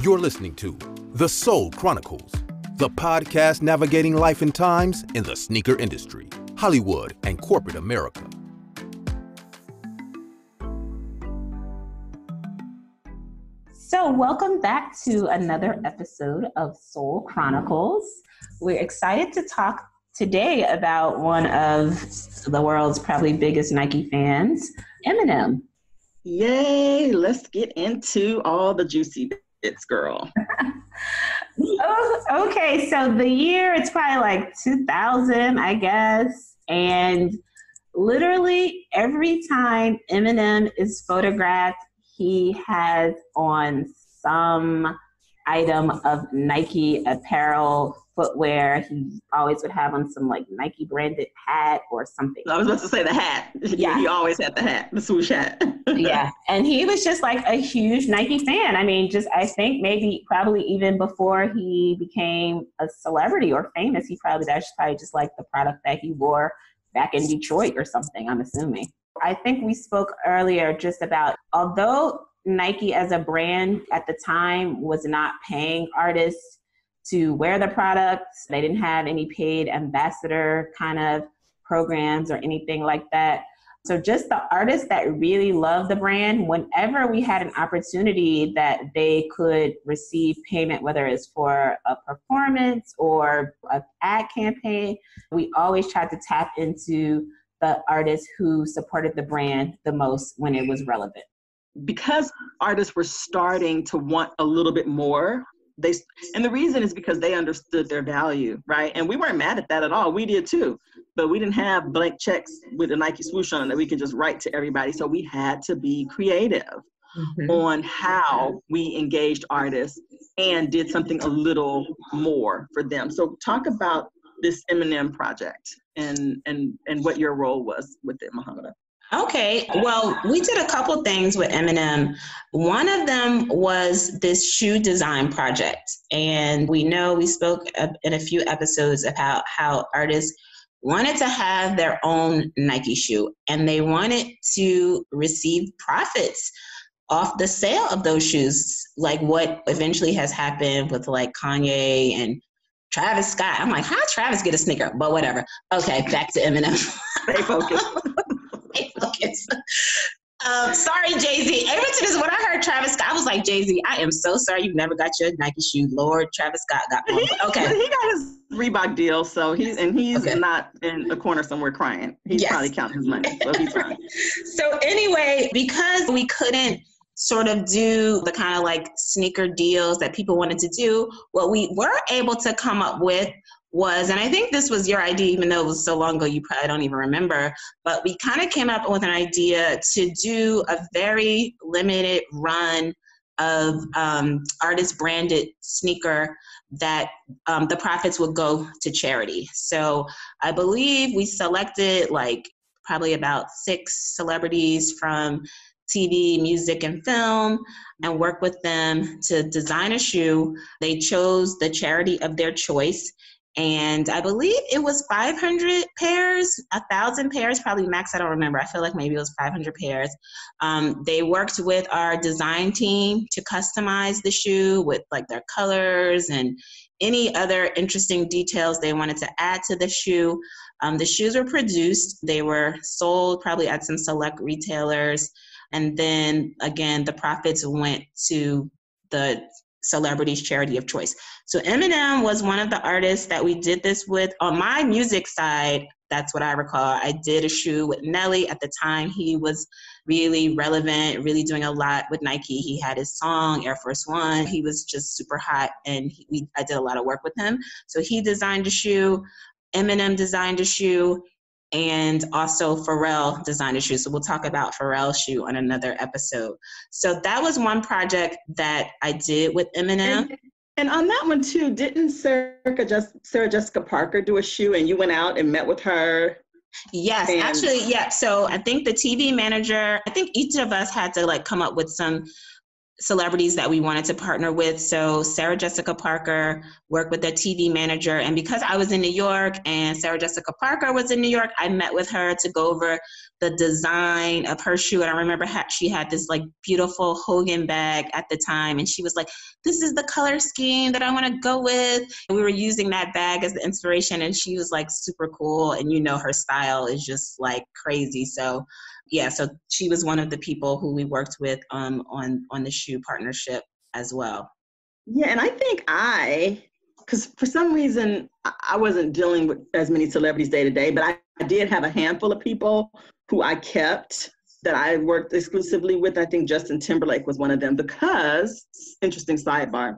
You're listening to The Sole Chronicles, the podcast navigating life and times in the sneaker industry, Hollywood, and corporate America. So welcome back to another episode of Soul Chronicles. We're excited to talk today about one of the world's probably biggest Nike fans, Eminem. Yay, let's get into all the juicy bits, girl. Okay, so the year, it's probably like 2000, I guess. And literally every time Eminem is photographed, he has on some item of Nike apparel, footwear. He always would have on some like Nike branded hat or something. I was about to say the hat. Yeah. He always had the hat, the swoosh hat. Yeah. And he was just like a huge Nike fan. I mean, I think maybe probably even before he became a celebrity or famous, that's probably just like the product that he wore back in Detroit or something, I'm assuming. I think we spoke earlier just about, although Nike as a brand at the time was not paying artists to wear the products, they didn't have any paid ambassador kind of programs or anything like that. So just the artists that really love the brand, whenever we had an opportunity that they could receive payment, whether it's for a performance or an ad campaign, we always tried to tap into the artists who supported the brand the most when it was relevant. Because artists were starting to want a little bit more, and the reason is because they understood their value, right? And we weren't mad at that at all. We did too, but we didn't have blank checks with a Nike swoosh on that we could just write to everybody. So we had to be creative on how we engaged artists and did something a little more for them. So talk about this Eminem project and what your role was with it, Muhammida. Okay, well, we did a couple things with Eminem. One of them was this shoe design project. And we spoke in a few episodes about how artists wanted to have their own Nike shoe and they wanted to receive profits off the sale of those shoes, like what eventually has happened with like Kanye and Travis Scott. I'm like, how did Travis get a sneaker? But whatever. Okay, back to Eminem. Stay focused. Sorry, Jay-Z. Ever since when I heard Travis Scott, I was like, Jay-Z, I am so sorry you never got your Nike shoe. Lord, Travis Scott got one. Okay. He got his Reebok deal, so he's okay. Not in a corner somewhere crying. He's probably counting his money, so he's fine. So anyway, because we couldn't sort of do the kind of like sneaker deals that people wanted to do, what we were able to come up with was, and I think this was your idea, even though it was so long ago, you probably don't even remember, but we kind of came up with an idea to do a very limited run of artist branded sneaker that the profits would go to charity. So I believe we selected like probably about 6 celebrities from TV, music, and film, and worked with them to design a shoe. They chose the charity of their choice. And I believe it was 500 pairs, 1,000 pairs, probably max, I don't remember. I feel like maybe it was 500 pairs. They worked with our design team to customize the shoe with like their colors and any other interesting details they wanted to add to the shoe. The shoes were produced. They were sold probably at some select retailers. And then again, the profits went to the celebrity's charity of choice. So Eminem was one of the artists that we did this with. On my music side, that's what I recall. I did a shoe with Nelly. At the time, he was really relevant, really doing a lot with Nike. He had his song, Air Force One. He was just super hot, and I did a lot of work with him. So he designed a shoe. Eminem designed a shoe. And also Pharrell designed a shoe. So we'll talk about Pharrell's shoe on another episode. So that was one project that I did with Eminem. And on that one too, didn't Sarah Jessica Parker do a shoe and you went out and met with her? Yes, actually, yeah. So I think the TV manager, I think each of us had to like come up with some celebrities that we wanted to partner with. So Sarah Jessica Parker worked with their TV manager. And because I was in New York and Sarah Jessica Parker was in New York, I met with her to go over the design of her shoe. And I remember she had this like beautiful Hogan bag at the time. And she was like, this is the color scheme that I want to go with. And we were using that bag as the inspiration. And she was like super cool. And you know, her style is just like crazy. So yeah, so she was one of the people who we worked with on the shoe partnership as well. Yeah, and I think because for some reason I wasn't dealing with as many celebrities day to day, but I did have a handful of people who I kept that I worked exclusively with. I think Justin Timberlake was one of them because, interesting sidebar,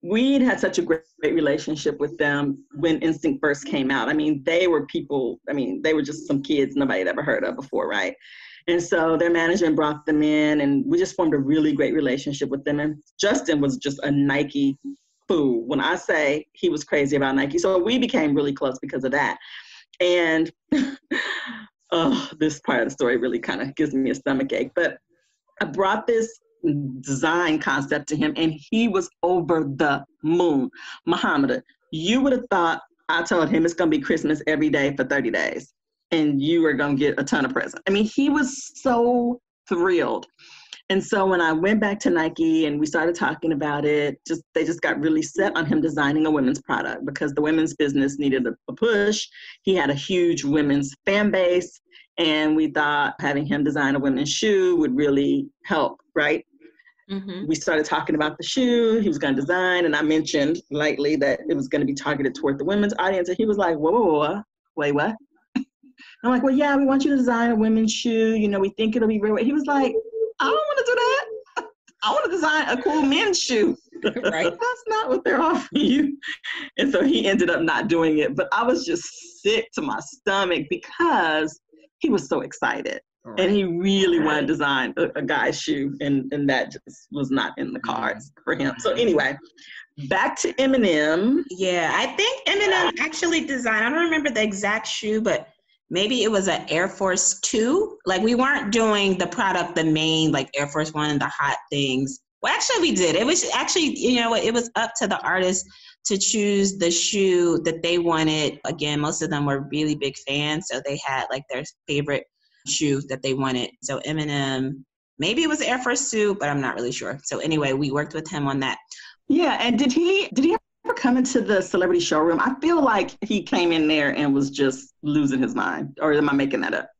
we'd had such a great relationship with them when Instinct first came out. I mean, they were just some kids nobody had ever heard of before, right? And so their management brought them in and we just formed a really great relationship with them. And Justin was just a Nike fool. When I say he was crazy about Nike. So we became really close because of that. And this part of the story really kind of gives me a stomach ache. But I brought this design concept to him and he was over the moon. Muhammida, you would have thought I told him it's going to be Christmas every day for 30 days. And you are going to get a ton of presents. I mean, he was so thrilled. And so when I went back to Nike and we started talking about it, they just got really set on him designing a women's product because the women's business needed a push. He had a huge women's fan base. And we thought having him design a women's shoe would really help, right? Mm-hmm. We started talking about the shoe he was going to design. And I mentioned lightly that it was going to be targeted toward the women's audience. And he was like, whoa, wait, what? I'm like, well, yeah, we want you to design a women's shoe. You know, we think it'll be very. He was like, I don't want to do that. I want to design a cool men's shoe. Right? That's not what they're offering you. And so he ended up not doing it. But I was just sick to my stomach because he was so excited. Right. And he really wanted to design a guy's shoe. And that just was not in the cards for him. So anyway, back to Eminem. Yeah, I think Eminem actually designed, I don't remember the exact shoe, but maybe it was an Air Force 2. Like we weren't doing the product, the main like Air Force 1 and the hot things. Well, actually we did. It was actually, you know, it was up to the artist to choose the shoe that they wanted. Again, most of them were really big fans. So they had like their favorite shoe that they wanted. So Eminem, maybe it was Air Force 2, but I'm not really sure. So anyway, we worked with him on that. Yeah. And did he ever come into the celebrity showroom? I feel like he came in there and was just losing his mind. Or am I making that up?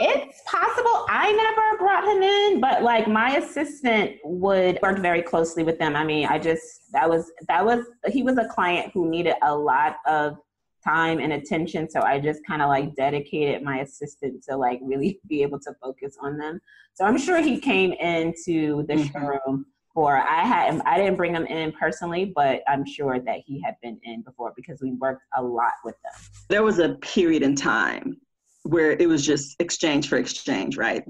It's possible. I never brought him in, but like my assistant would work very closely with them. I mean, he was a client who needed a lot of time and attention. So I just kind of like dedicated my assistant to like really be able to focus on them. So I'm sure he came into the showroom I didn't bring him in personally, but I'm sure that he had been in before because we worked a lot with them. There was a period in time where it was just exchange for exchange, right?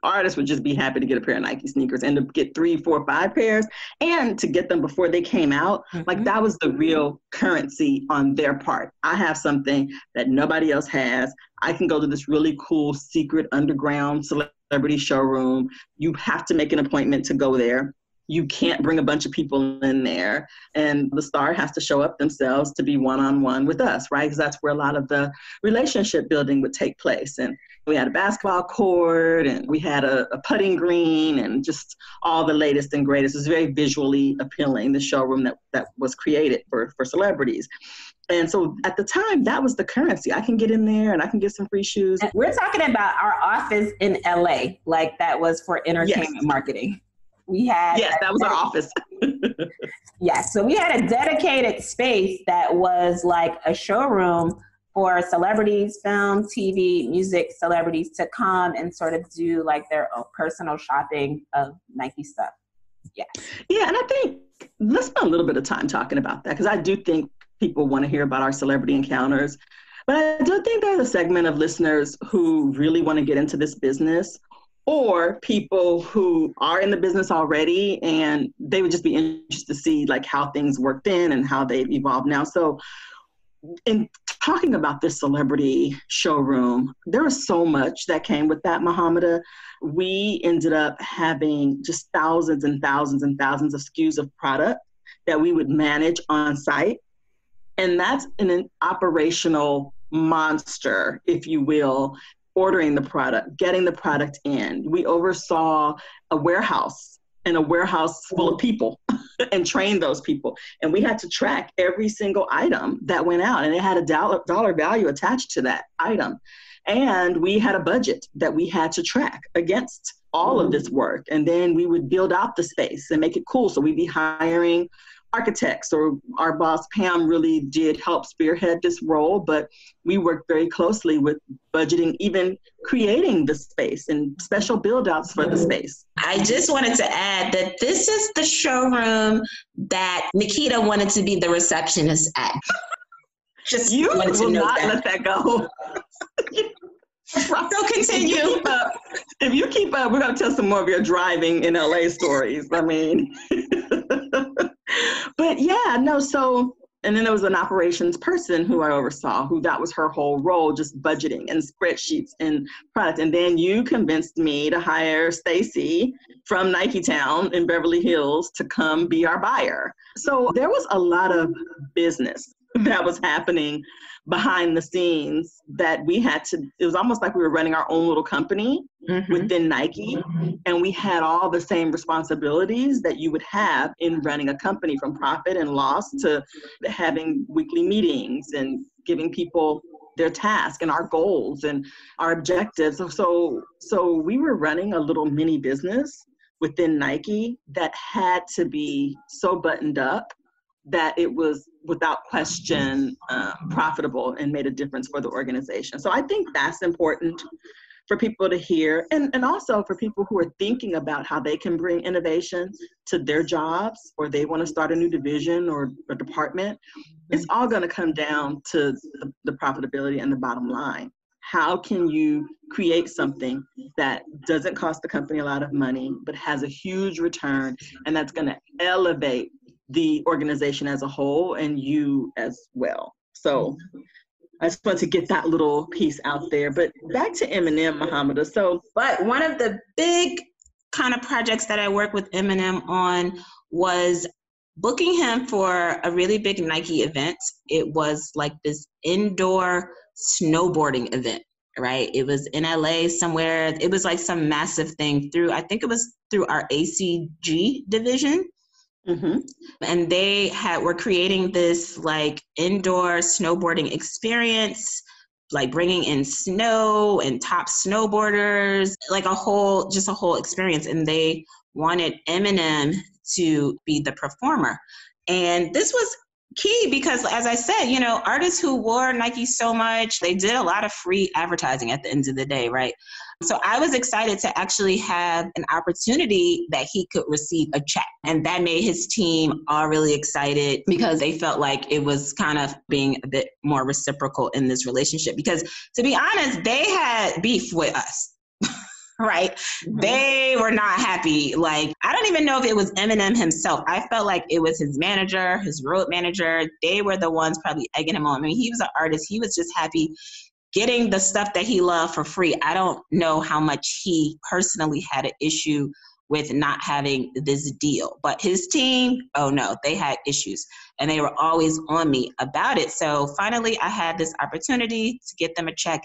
Artists would just be happy to get a pair of Nike sneakers and to get 3, 4, 5 pairs and to get them before they came out. Like that was the real currency on their part. I have something that nobody else has. I can go to this really cool secret underground celebrity showroom. You have to make an appointment to go there. You can't bring a bunch of people in there, and the star has to show up themselves to be one-on-one with us, right? Because that's where a lot of the relationship building would take place. And we had a basketball court, and we had a putting green, and just all the latest and greatest. It was very visually appealing, the showroom that was created for celebrities. And so at the time, that was the currency. I can get in there and I can get some free shoes. We're talking about our office in LA, like that was for entertainment marketing. Yes, that was our office. Yes, so we had a dedicated space that was like a showroom for celebrities, film, TV, music celebrities to come and sort of do like their own personal shopping of Nike stuff. Yeah. Yeah, and I think let's spend a little bit of time talking about that because I do think people want to hear about our celebrity encounters. But I do think there's a segment of listeners who really want to get into this business, or people who are in the business already and they would just be interested to see like how things worked in and how they've evolved now. So in talking about this celebrity showroom, there was so much that came with that, Muhammida. We ended up having just thousands and thousands and thousands of SKUs of product that we would manage on site. And that's an operational monster, if you will, ordering the product, getting the product in. We oversaw a warehouse full of people and trained those people. And we had to track every single item that went out, and it had a dollar value attached to that item. And we had a budget that we had to track against all of this work. And then we would build out the space and make it cool. So we'd be hiring architects, or our boss Pam really did help spearhead this role, but we worked very closely with budgeting, even creating the space and special build outs for the space. I just wanted to add that this is the showroom that Nekeda wanted to be the receptionist at. Just you wanted to will note not that. let that go. So continue. If you keep up, we're going to tell some more of your driving in LA stories. I mean, but yeah, no, so, and then there was an operations person who I oversaw, who that was her whole role, just budgeting and spreadsheets and product. And then you convinced me to hire Stacy from Nike Town in Beverly Hills to come be our buyer. So there was a lot of business that was happening behind the scenes that we had to, it was almost like we were running our own little company within Nike. And we had all the same responsibilities that you would have in running a company, from profit and loss to having weekly meetings and giving people their task and our goals and our objectives. So we were running a little mini business within Nike that had to be so buttoned up that it was without question profitable and made a difference for the organization. So I think that's important for people to hear, and also for people who are thinking about how they can bring innovation to their jobs, or they want to start a new division or a department. It's all going to come down to the profitability and the bottom line. How can you create something that doesn't cost the company a lot of money, but has a huge return, and that's going to elevate the organization as a whole and you as well? So I just want to get that little piece out there. But back to Eminem, Muhammida. But one of the big kind of projects that I worked with Eminem on was booking him for a really big Nike event. It was like this indoor snowboarding event, right? It was in LA somewhere. It was like some massive thing I think it was through our ACG division. And they were creating this like indoor snowboarding experience, like bringing in snow and top snowboarders, like a whole experience. And they wanted Eminem to be the performer. And this was key because, as I said, artists who wore Nike so much, they did a lot of free advertising at the end of the day, right? So I was excited to actually have an opportunity that he could receive a check. And that made his team all really excited because they felt like it was kind of being a bit more reciprocal in this relationship. Because to be honest, they had beef with us. Right? They were not happy. Like, I don't even know if it was Eminem himself. I felt like it was his manager, his road manager. They were the ones probably egging him on. I mean, he was an artist. He was just happy getting the stuff that he loved for free. I don't know how much he personally had an issue with not having this deal. But his team, oh no, they had issues. And they were always on me about it. So finally, I had this opportunity to get them a check.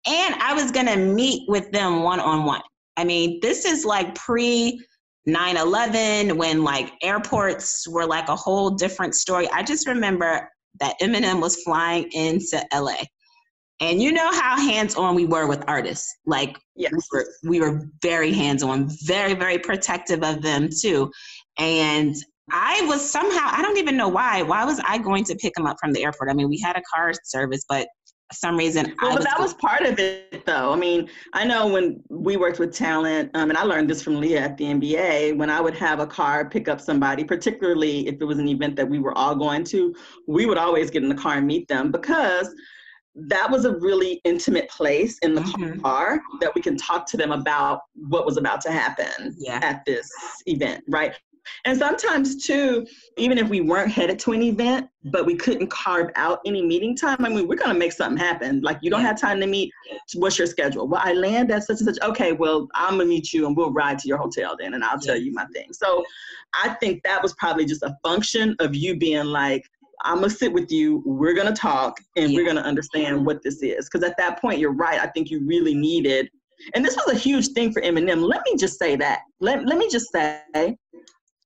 And I was going to meet with them one-on-one. I mean, this is like pre-9/11 when like airports were like a whole different story. I just remember that Eminem was flying into LA. And you know how hands-on we were with artists. Like, yes, we were very hands-on, very, very protective of them too. And I was somehow, I don't even know why was I going to pick him up from the airport? I mean, we had a car service, but for some reason, but that was part of it, though. I mean, I know when we worked with talent, and I learned this from Leah at the NBA, when I would have a car pick up somebody, particularly if it was an event that we were all going to, we would always get in the car and meet them, because that was a really intimate place in the car that we can talk to them about what was about to happen at this event, right? And sometimes too, even if we weren't headed to an event, but we couldn't carve out any meeting time, I mean, we're going to make something happen. Like, you don't have time to meet. What's your schedule? Well, I land at such and such. Okay, well, I'm going to meet you and we'll ride to your hotel then, and I'll tell you my thing. So I think that was probably just a function of you being like, I'm going to sit with you. We're going to talk and we're going to understand what this is. Because at that point, you're right. I think you really needed, and this was a huge thing for Eminem. Let me just say that. Let me just say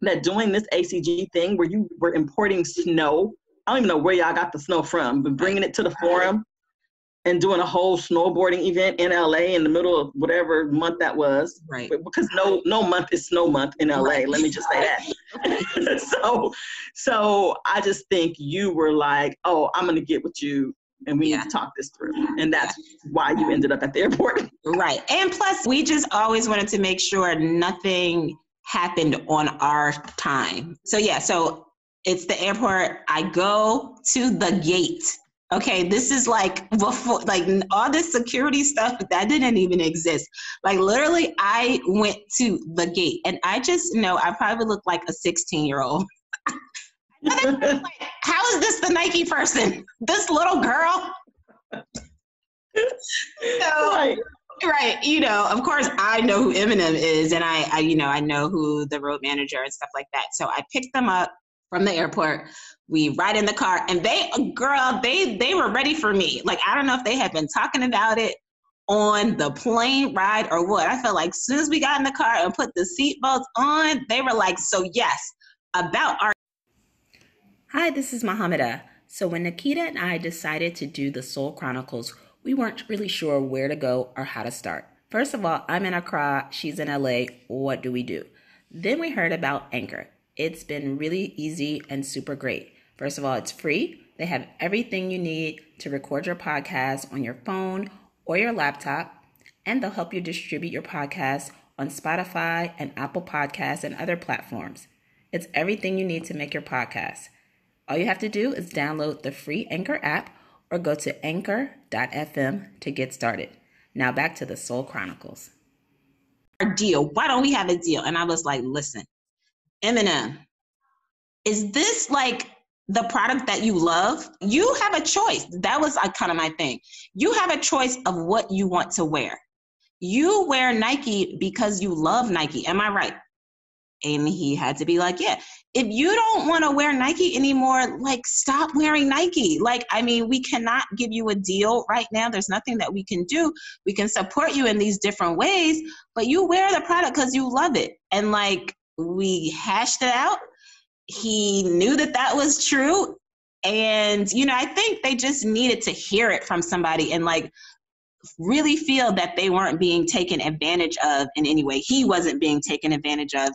that doing this ACG thing where you were importing snow, I don't even know where y'all got the snow from, but bringing it to the forum and doing a whole snowboarding event in LA in the middle of whatever month that was. Right. Because no month is snow month in LA. Right. Let me just say that. So I just think you were like, oh, I'm going to get with you and we need to talk this through. And that's why you ended up at the airport. Right. And plus, we just always wanted to make sure nothing happened on our time. So so it's the airport. I go to the gate. Okay, this is like before, like all this security stuff, that didn't even exist. Like literally, I went to the gate, and I just know I probably look like a 16-year-old. Like, how is this the Nike person? This little girl? Right. You know, of course, I know who Eminem is, and I know who the road manager and stuff like that. So I picked them up from the airport. We ride in the car, and they were ready for me. Like, I don't know if they had been talking about it on the plane ride or what. I felt like as soon as we got in the car and put the seatbelts on, they were like, so yes, about our... Hi, this is Muhammida. So when Nekeda and I decided to do the Soul Chronicles, we weren't really sure where to go or how to start. First of all, I'm in Accra, she's in LA. What do we do? Then we heard about Anchor. It's been really easy and super great. First of all, it's free. They have everything you need to record your podcast on your phone or your laptop, and they'll help you distribute your podcast on Spotify and Apple Podcasts and other platforms. It's everything you need to make your podcast. All you have to do is download the free Anchor app or go to anchor.fm to get started. Now back to the Soul Chronicles. Our deal. Why don't we have a deal? And I was like, listen, Eminem, is this like the product that you love? You have a choice. That was like kind of my thing. You have a choice of what you want to wear. You wear Nike because you love Nike. Am I right? And he had to be like, yeah, if you don't want to wear Nike anymore, like, stop wearing Nike. Like, I mean, we cannot give you a deal right now. There's nothing that we can do. We can support you in these different ways, but you wear the product because you love it. And like, we hashed it out. He knew that that was true. And, you know, I think they just needed to hear it from somebody and like really feel that they weren't being taken advantage of in any way. He wasn't being taken advantage of.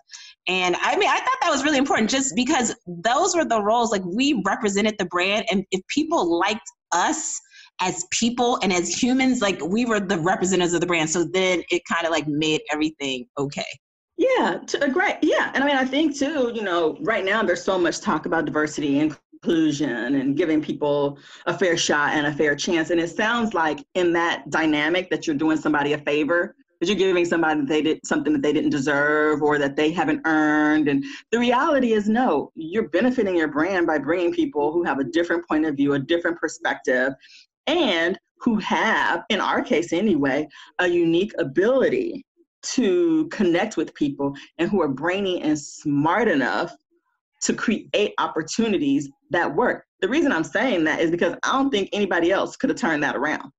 And I mean, I thought that was really important just because those were the roles, like we represented the brand. And if people liked us as people and as humans, like we were the representatives of the brand. So then it kind of like made everything okay. Yeah, great. Yeah. And I mean, I think too, you know, right now there's so much talk about diversity and inclusion and giving people a fair shot and a fair chance. And it sounds like in that dynamic that you're doing somebody a favor, that you're giving somebody something that they didn't deserve or that they haven't earned. And the reality is, no, you're benefiting your brand by bringing people who have a different point of view, a different perspective, and who have, in our case anyway, a unique ability to connect with people and who are brainy and smart enough to create opportunities that work. The reason I'm saying that is because I don't think anybody else could have turned that around.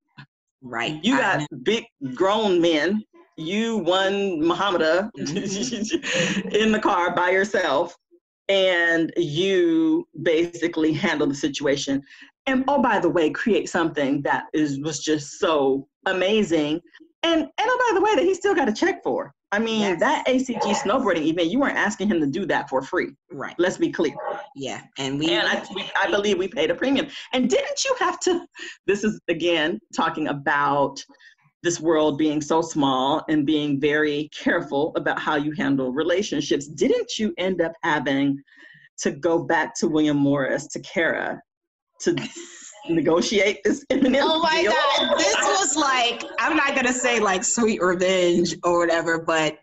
Right. You got big grown men, you one Muhammida in the car by yourself, and you basically handle the situation. And oh, by the way, create something that was just so amazing. And oh, by the way, that he still got a check for. I mean, that ACG snowboarding event, you weren't asking him to do that for free. Right. Let's be clear. Yeah. And I believe we paid a premium. And didn't you have to, this is again, talking about this world being so small and being very careful about how you handle relationships. Didn't you end up having to go back to William Morris, to Kara, to negotiate this Eminem Oh my deal? God, this was like, I'm not going to say like sweet revenge or whatever, but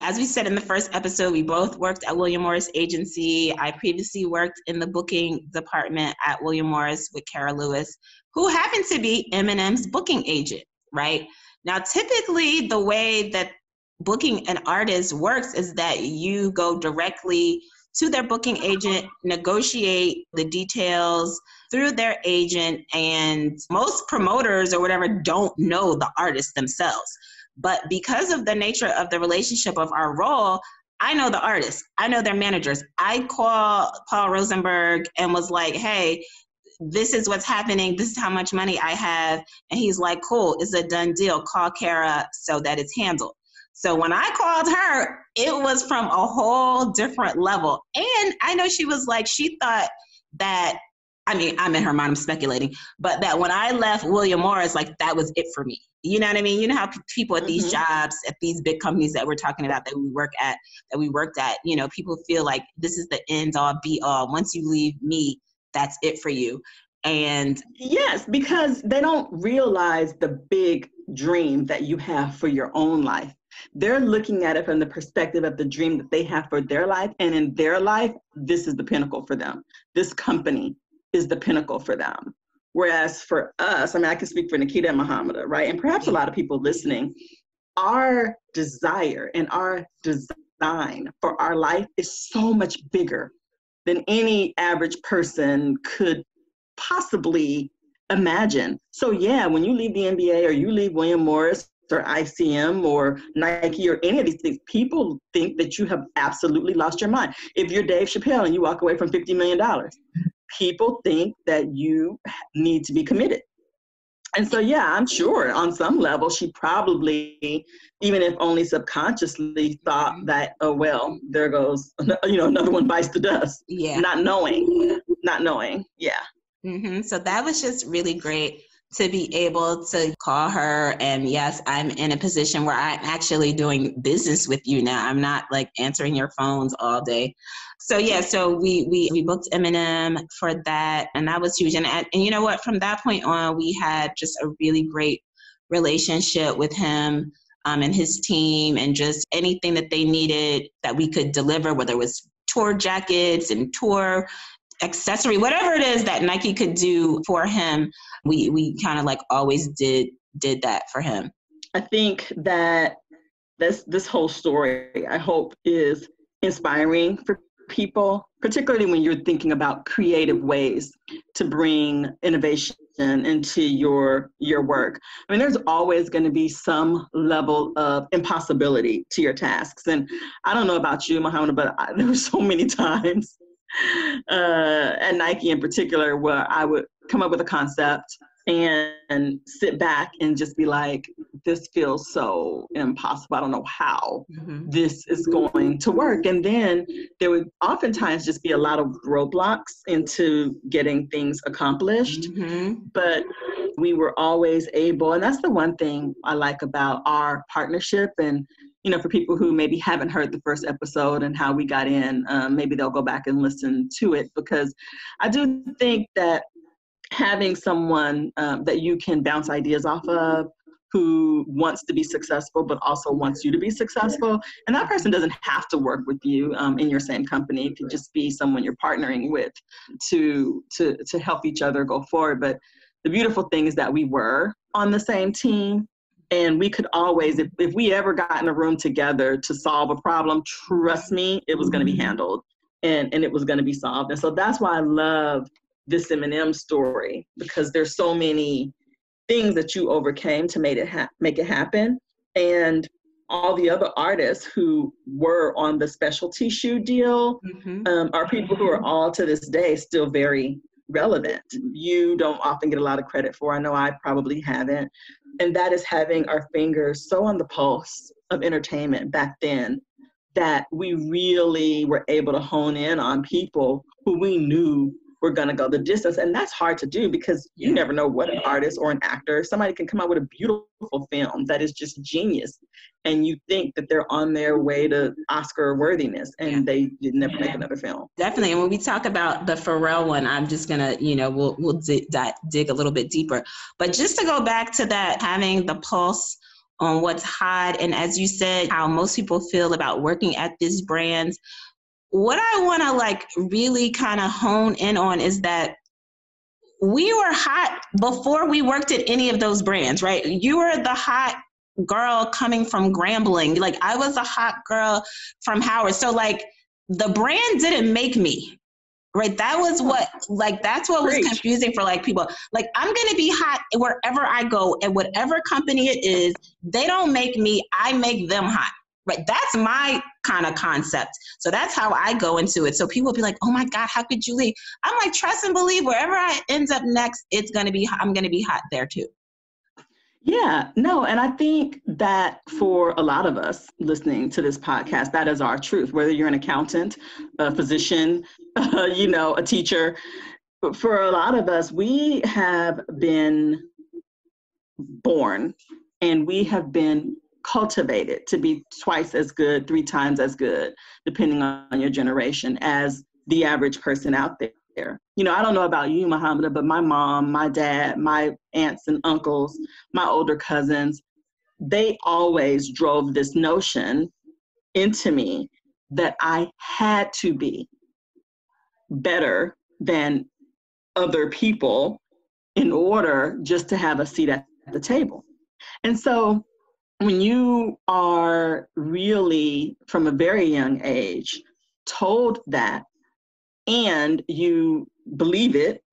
as we said in the first episode, we both worked at William Morris Agency. I previously worked in the booking department at William Morris with Kara Lewis, who happened to be Eminem's booking agent, right? Now, typically the way that booking an artist works is that you go directly to their booking agent, negotiate the details through their agent, and most promoters or whatever don't know the artist themselves. But because of the nature of the relationship of our role, I know the artists, I know their managers. I call Paul Rosenberg and was like, hey, this is what's happening. This is how much money I have. And he's like, cool, it's a done deal. Call Kara so that it's handled. So when I called her, it was from a whole different level. And I know she was like, she thought that, I mean, I'm in her mind, I'm speculating, but that when I left William Morris, like that was it for me. You know what I mean? You know how people at these jobs, at these big companies that we're talking about, that we worked at, you know, people feel like this is the end all be all. Once you leave me, that's it for you. And yes, because they don't realize the big dream that you have for your own life. They're looking at it from the perspective of the dream that they have for their life. And in their life, this is the pinnacle for them. This company is the pinnacle for them. Whereas for us, I mean, I can speak for Nekeda and Muhammida, right? And perhaps a lot of people listening, our desire and our design for our life is so much bigger than any average person could possibly imagine. So yeah, when you leave the NBA or you leave William Morris or ICM or Nike or any of these things, people think that you have absolutely lost your mind. If you're Dave Chappelle and you walk away from $50 million, people think that you need to be committed. And so, yeah, I'm sure on some level, she probably, even if only subconsciously, thought that, oh, well, there goes, you know, another one bites the dust. Yeah. Not knowing. Yeah. Mm-hmm. So that was just really great to be able to call her. And yes, I'm in a position where I'm actually doing business with you now. I'm not like answering your phones all day. So yeah, so we booked Eminem for that, and that was huge. And you know what, from that point on, we had just a really great relationship with him and his team, and just anything that they needed that we could deliver, whether it was tour jackets and tour accessory, whatever it is that Nike could do for him, we kind of like always did that for him. I think that this whole story, I hope, is inspiring for people, particularly when you're thinking about creative ways to bring innovation into your work. I mean, there's always going to be some level of impossibility to your tasks. And I don't know about you, Muhammad, but there were so many times at Nike in particular where I would come up with a concept and sit back and just be like, this feels so impossible. I don't know how this is going to work. And then there would oftentimes just be a lot of roadblocks into getting things accomplished. But we were always able, and that's the one thing I like about our partnership. And you know, for people who maybe haven't heard the first episode and how we got in, maybe they'll go back and listen to it, because I do think that having someone that you can bounce ideas off of, who wants to be successful but also wants you to be successful, and that person doesn't have to work with you in your same company. It could just be someone you're partnering with to help each other go forward. But the beautiful thing is that we were on the same team. And we could always, if we ever got in a room together to solve a problem, trust me, it was going to be handled and it was going to be solved. And so that's why I love this Eminem story, because there's so many things that you overcame to make it happen. And all the other artists who were on the specialty shoe deal are people who are all to this day still very relevant. You don't often get a lot of credit for, I know I probably haven't, and that is having our fingers so on the pulse of entertainment back then that we really were able to hone in on people who we knew were going to go the distance. And that's hard to do, because you never know what an artist or an actor, somebody can come out with a beautiful film that is just genius, and you think that they're on their way to Oscar worthiness, and they did never make another film. Definitely. And when we talk about the Pharrell one, I'm just gonna, we'll dig a little bit deeper. But just to go back to that, having the pulse on what's hot. And as you said, how most people feel about working at these brands. What I want to like really kind of hone in on is that we were hot before we worked at any of those brands, right? You were the hot girl coming from Grambling. Like I was a hot girl from Howard. So like the brand didn't make me, right? That was what, like, that's what was confusing for like people. Like I'm going to be hot wherever I go and whatever company it is, they don't make me, I make them hot. Right. That's my kind of concept. So that's how I go into it. So people will be like, oh my God, how could you leave? I'm like, trust and believe wherever I ends up next, it's going to be, I'm going to be hot there too. Yeah, no. And I think that for a lot of us listening to this podcast, that is our truth, whether you're an accountant, a physician, a teacher. But for a lot of us, we have been born and we have been cultivated to be twice as good, 3 times as good, depending on your generation, as the average person out there. I don't know about you, Muhammida, but my mom, my dad, my aunts and uncles, my older cousins, they always drove this notion into me that I had to be better than other people in order just to have a seat at the table. And so when you are really, from a very young age, told that, and you believe it,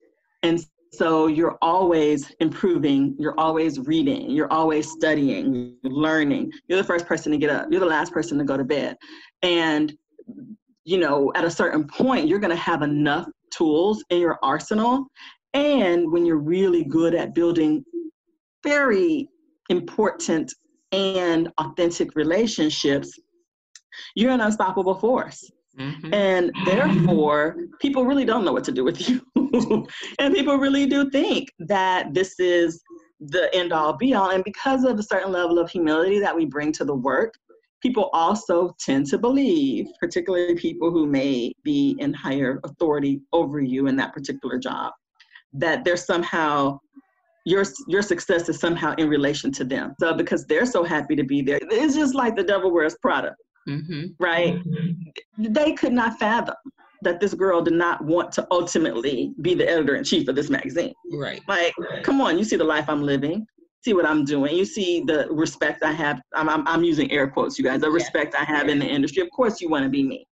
and so you're always improving, you're always reading, you're always studying, you're learning, you're the first person to get up, you're the last person to go to bed. And, at a certain point, you're going to have enough tools in your arsenal. And when you're really good at building very important and authentic relationships, you're an unstoppable force. Mm-hmm. And therefore, people really don't know what to do with you. And people really do think that this is the end all be all. And because of a certain level of humility that we bring to the work, people also tend to believe, particularly people who may be in higher authority over you in that particular job, that they're somehow your success is somehow in relation to them. So because they're so happy to be there, it's just like the devil wears Prada, right? Mm-hmm. They could not fathom that this girl did not want to ultimately be the editor-in-chief of this magazine. Right. Like, come on, you see the life I'm living, see what I'm doing. You see the respect I have. I'm using air quotes, you guys, the respect I have in the industry. Of course you want to be me.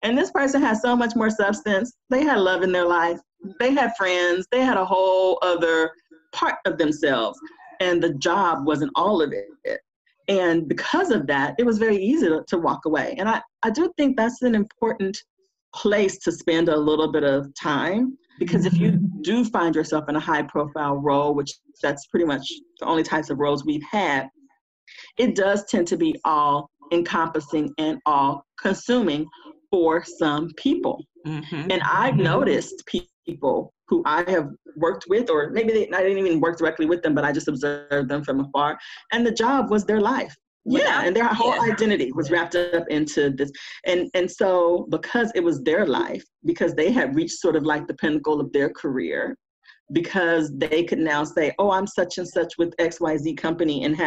And this person has so much more substance. They had love in their life. They had friends. They had a whole other part of themselves, and the job wasn't all of it. And because of that, it was very easy to walk away. And I do think that's an important place to spend a little bit of time, because if you do find yourself in a high profile role, which that's pretty much the only types of roles we've had, it does tend to be all encompassing and all consuming for some people. Mm-hmm. And I've noticed people who I have worked with, or maybe I didn't even work directly with them, but I just observed them from afar, and the job was their life. Yeah, and their whole identity was wrapped up into this. And so because it was their life, because they had reached sort of like the pinnacle of their career, because they could now say, oh, I'm such and such with XYZ company and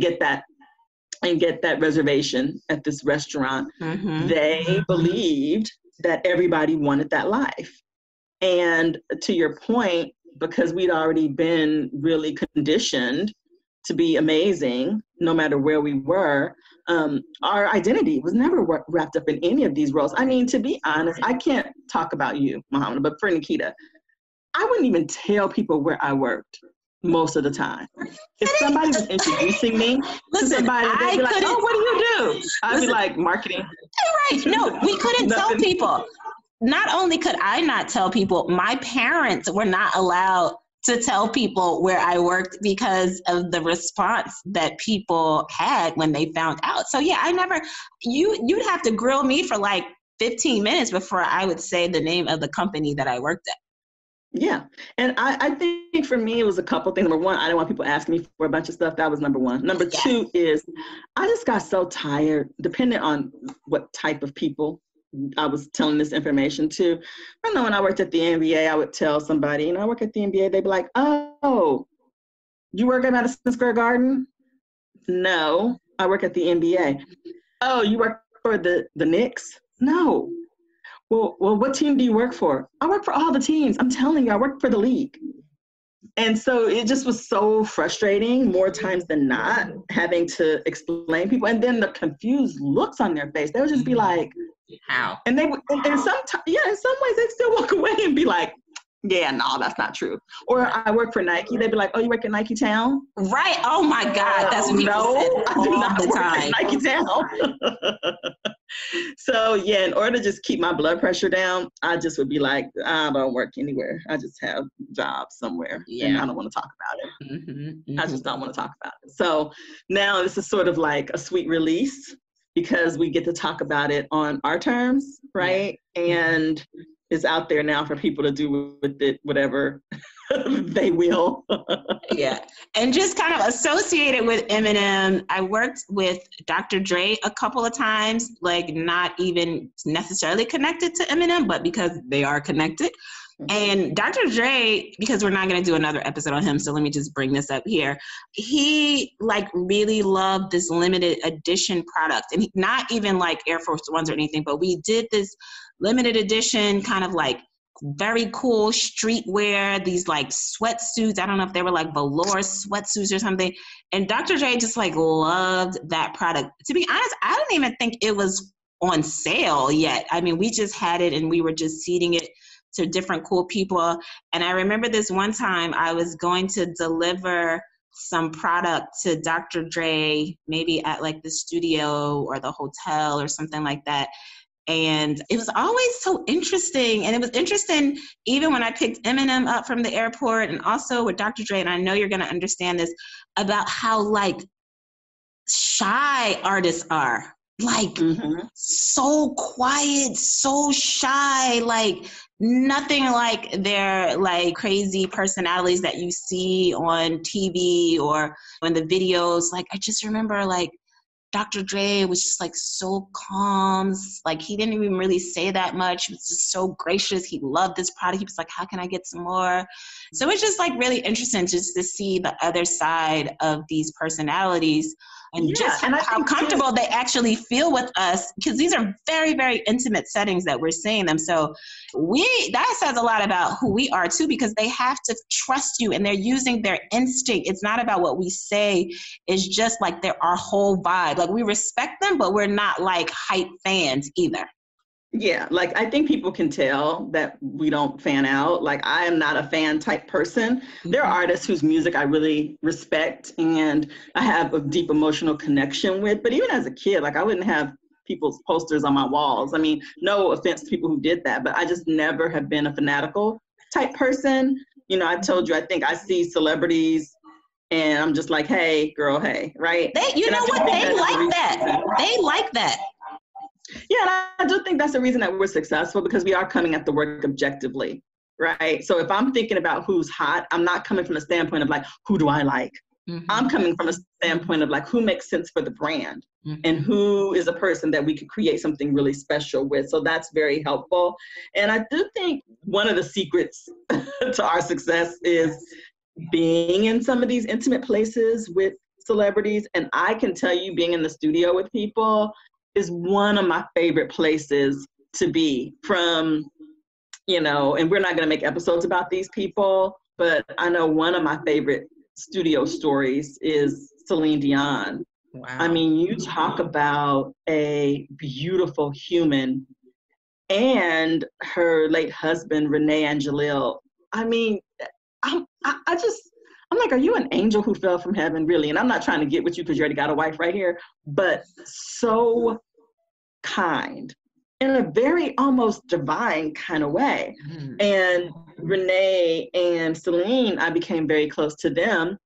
get that reservation at this restaurant, they believed that everybody wanted that life. And to your point, because we'd already been really conditioned to be amazing, no matter where we were, our identity was never wrapped up in any of these roles. I mean, to be honest, I can't talk about you, Muhammada, but for Nekeda, I wouldn't even tell people where I worked most of the time. If somebody was introducing me to somebody, they'd be like, oh, what do you do? I'd be like, marketing. Right, no, we couldn't tell people. Not only could I not tell people, my parents were not allowed to tell people where I worked because of the response that people had when they found out. So yeah, you'd have to grill me for like 15 minutes before I would say the name of the company that I worked at. Yeah. And I think for me, it was a couple things. Number one, I didn't want people asking me for a bunch of stuff. That was number one. Number two is I just got so tired, depending on what type of people I was telling this information to. I know when I worked at the NBA, I would tell somebody, I work at the NBA. They'd be like, oh, you work at Madison Square Garden? No, I work at the NBA. Oh, you work for the Knicks? No. Well, what team do you work for? I work for all the teams. I'm telling you, I work for the league. And so it just was so frustrating more times than not, having to explain people. And then the confused looks on their face. They would just be like, how? And they would, and in some ways they'd still walk away and be like, yeah, no, that's not true. Or I work for Nike. They'd be like, oh, you work at Nike Town? Right. Oh my God. That's what people No, said I do not all the work time. at Nike Town. So yeah, in order to just keep my blood pressure down, I just would be like, I don't work anywhere. I just have jobs somewhere, and I don't want to talk about it. Mm-hmm. I just don't want to talk about it. So now this is sort of like a sweet release because we get to talk about it on our terms, right? Yeah. And it's out there now for people to do with it whatever they will. Yeah. And just kind of associated with Eminem, I worked with Dr. Dre a couple of times, like not even necessarily connected to Eminem, but because they are connected. And Dr. Dre, because we're not going to do another episode on him, so let me just bring this up here. He like really loved this limited edition product, and not even like Air Force Ones or anything, but we did this limited edition kind of like very cool streetwear, these like sweatsuits. I don't know if they were like velour sweatsuits or something. And Dr. Dre just like loved that product. To be honest, I don't even think it was on sale yet. I mean, we just had it and we were just seeding it to different cool people. And I remember this one time I was going to deliver some product to Dr. Dre, maybe at like the studio or the hotel or something like that. And it was always so interesting. And it was interesting even when I picked Eminem up from the airport, and also with Dr. Dre, and I know you're going to understand this, about how like shy artists are. Like so quiet, so shy, like nothing like their like crazy personalities that you see on TV or in the videos. Like I just remember like Dr. Dre was just like so calm, like he didn't even really say that much. He was just so gracious. He loved this product. He was like, how can I get some more? So it's just like really interesting just to see the other side of these personalities and just how comfortable they actually feel with us, because these are very, very intimate settings that we're seeing them. So that says a lot about who we are too, because they have to trust you and they're using their instinct. It's not about what we say. It's just like they're our whole vibe. Like we respect them, but we're not like hype fans either. Yeah, like I think people can tell that we don't fan out. Like I am not a fan type person. There are artists whose music I really respect and I have a deep emotional connection with. But even as a kid, like I wouldn't have people's posters on my walls. I mean, no offense to people who did that, but I just never have been a fanatical type person. You know, I told you, I think I see celebrities and I'm just like, hey, girl, hey, right? You know what? They like that. They like that. Yeah, and I do think that's the reason that we're successful, because we are coming at the work objectively, right? So if I'm thinking about who's hot, I'm not coming from a standpoint of like, who do I like? I'm coming from a standpoint of like, who makes sense for the brand and who is a person that we could create something really special with. So that's very helpful. And I do think one of the secrets to our success is being in some of these intimate places with celebrities. And I can tell you, being in the studio with people is one of my favorite places to be from, you know, and we're not going to make episodes about these people, but I know one of my favorite studio stories is Celine Dion. Wow. I mean, you talk about a beautiful human, and her late husband, Renee Angelil. I mean, I'm like, are you an angel who fell from heaven, really? And I'm not trying to get with you because you already got a wife right here, but so kind in a very almost divine kind of way. And Renee and Celine, I became very close to them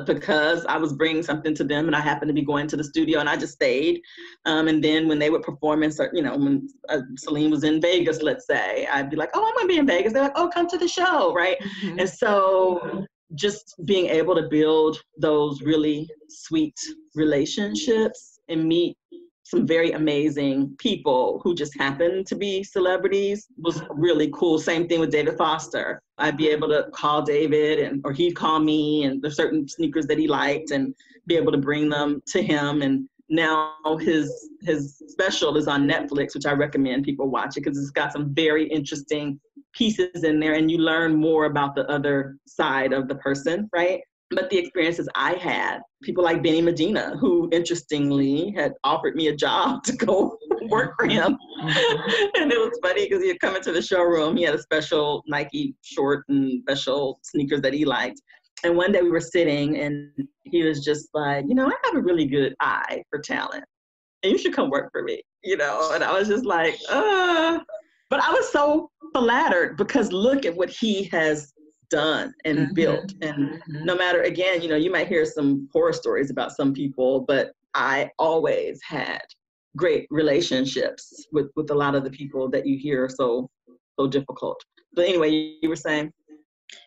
because I was bringing something to them and I happened to be going to the studio and I just stayed. And then when they would perform, when Celine was in Vegas, let's say, I'd be like, oh, I'm going to be in Vegas. They're like, oh, come to the show, right? And so just being able to build those really sweet relationships and meet some very amazing people who just happened to be celebrities was really cool. Same thing with David Foster. I'd be able to call David or he'd call me, and there's certain sneakers that he liked and be able to bring them to him. And now his special is on Netflix, which I recommend people watch it because it's got some very interesting pieces in there and you learn more about the other side of the person, right? But the experiences I had, people like Benny Medina, who interestingly had offered me a job to go work for him. And it was funny because he had come into the showroom. He had a special Nike short and special sneakers that he liked. And one day we were sitting and he was just like, I have a really good eye for talent and you should come work for me, And I was just like, But I was so flattered because look at what he has done and built. And no matter, again, you might hear some horror stories about some people, but I always had great relationships with a lot of the people that you hear so difficult. But anyway, you were saying?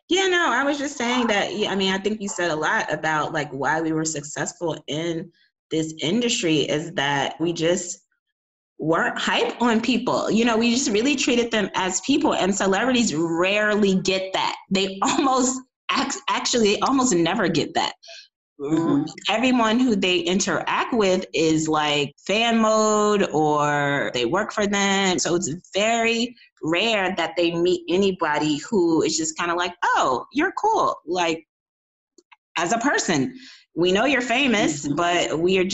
Yeah, no, I was just saying that, I think you said a lot about like why we were successful in this industry is that we just weren't hype on people. We just really treated them as people, and celebrities rarely get that. They almost never get that. Everyone who they interact with is like fan mode or they work for them. So it's very rare that they meet anybody who is just kind of like, oh, you're cool. Like as a person, we know you're famous, but we're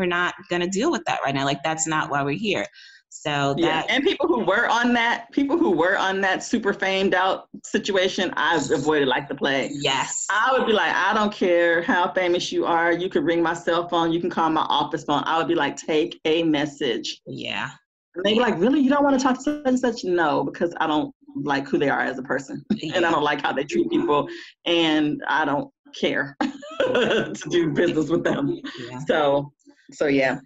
not going to deal with that right now. Like that's not why we're here. So that, and people who were on that super famed out situation, I've avoided like the plague. Yes. I would be like, I don't care how famous you are. You could ring my cell phone. You can call my office phone. I would be like, take a message. Yeah. And they'd be like, really? You don't want to talk to such and such? No, because I don't like who they are as a person. And I don't like how they treat people. And I don't care to do business with them. Yeah. So yeah.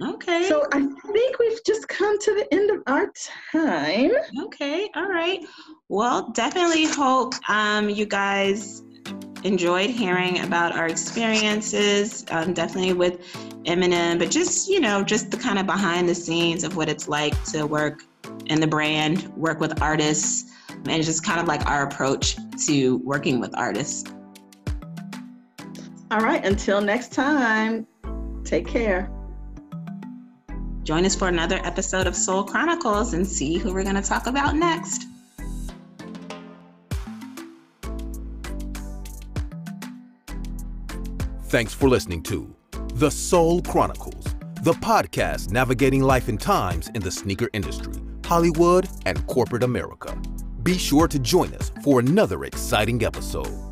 Okay. So I think we've just come to the end of our time. Okay. All right. Well, definitely hope you guys enjoyed hearing about our experiences, definitely with Eminem, but just the kind of behind the scenes of what it's like to work in the brand, work with artists, and just kind of like our approach to working with artists. All right. Until next time. Take care. Join us for another episode of Soul Chronicles and see who we're going to talk about next. Thanks for listening to The Sole Chronicles, the podcast navigating life and times in the sneaker industry, Hollywood, and corporate America. Be sure to join us for another exciting episode.